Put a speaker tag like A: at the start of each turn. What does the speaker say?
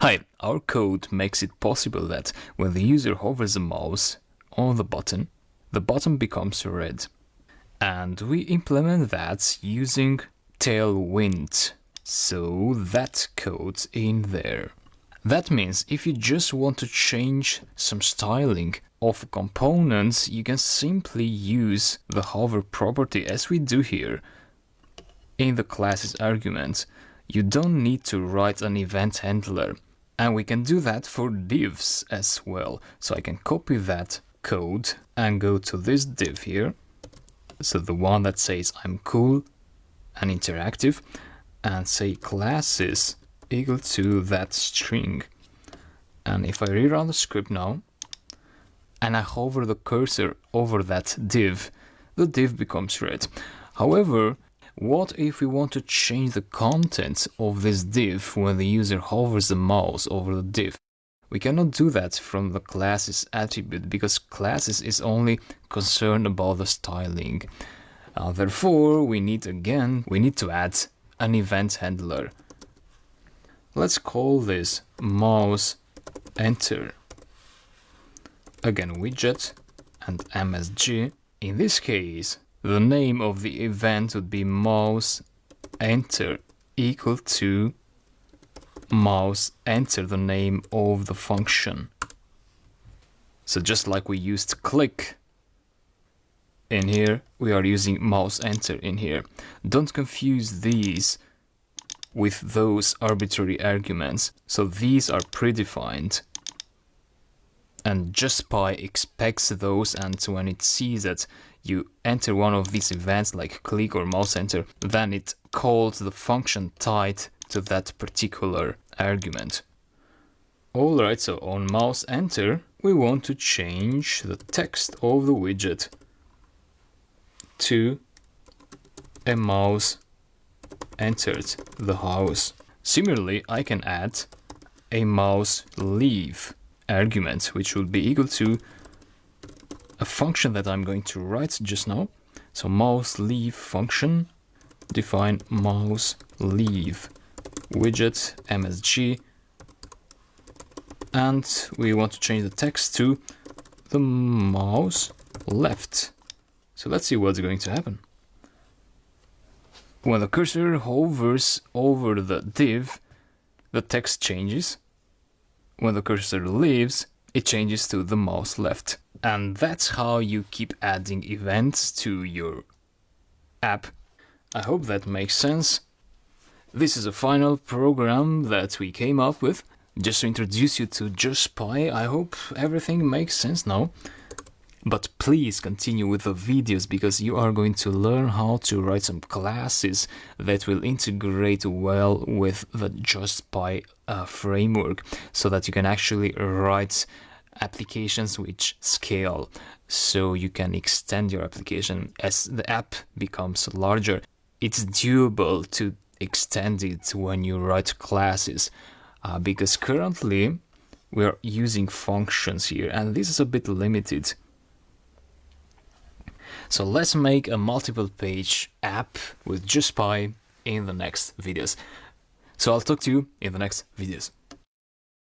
A: Hi, our code makes it possible that when the user hovers the mouse on the button becomes red. And we implement that using Tailwind. So that code's in there. That means if you just want to change some styling of components, you can simply use the hover property as we do here in the class's argument. You don't need to write an event handler. And we can do that for divs as well. So I can copy that code and go to this div here. So the one that says I'm cool and interactive, and say classes equal to that string. And if I rerun the script now, and I hover the cursor over that div, the div becomes red. However, what if we want to change the content of this div when the user hovers the mouse over the div? We cannot do that from the classes attribute because classes is only concerned about the styling. Therefore, we need to add an event handler. Let's call this mouse enter. Again, widget and MSG. In this case, the name of the event would be mouse enter equal to mouse enter, the name of the function. So just like we used click in here, we are using mouse enter in here. Don't confuse these with those arbitrary arguments. So these are predefined. And JustPy expects those, and when it sees that you enter one of these events like click or mouse enter, then it calls the function tied to that particular argument. Alright, so on mouse enter, we want to change the text of the widget to a mouse entered the house. Similarly, I can add a mouse leave argument, which will be equal to a function that I'm going to write just now. So mouse leave function, define mouse leave widget MSG, and we want to change the text to the mouse left. So let's see what's going to happen. When the cursor hovers over the div, the text changes. When the cursor leaves, it changes to the mouse left. And that's how you keep adding events to your app. I hope that makes sense. This is a final program that we came up with just to introduce you to JustPy. I hope everything makes sense now. But please continue with the videos because you are going to learn how to write some classes that will integrate well with the JustPy framework so that you can actually write applications which scale, so you can extend your application as the app becomes larger. It's doable to extend it when you write classes because currently we're using functions here and this is a bit limited. So let's make a multiple page app with JustPy in the next videos. So I'll talk to you in the next videos.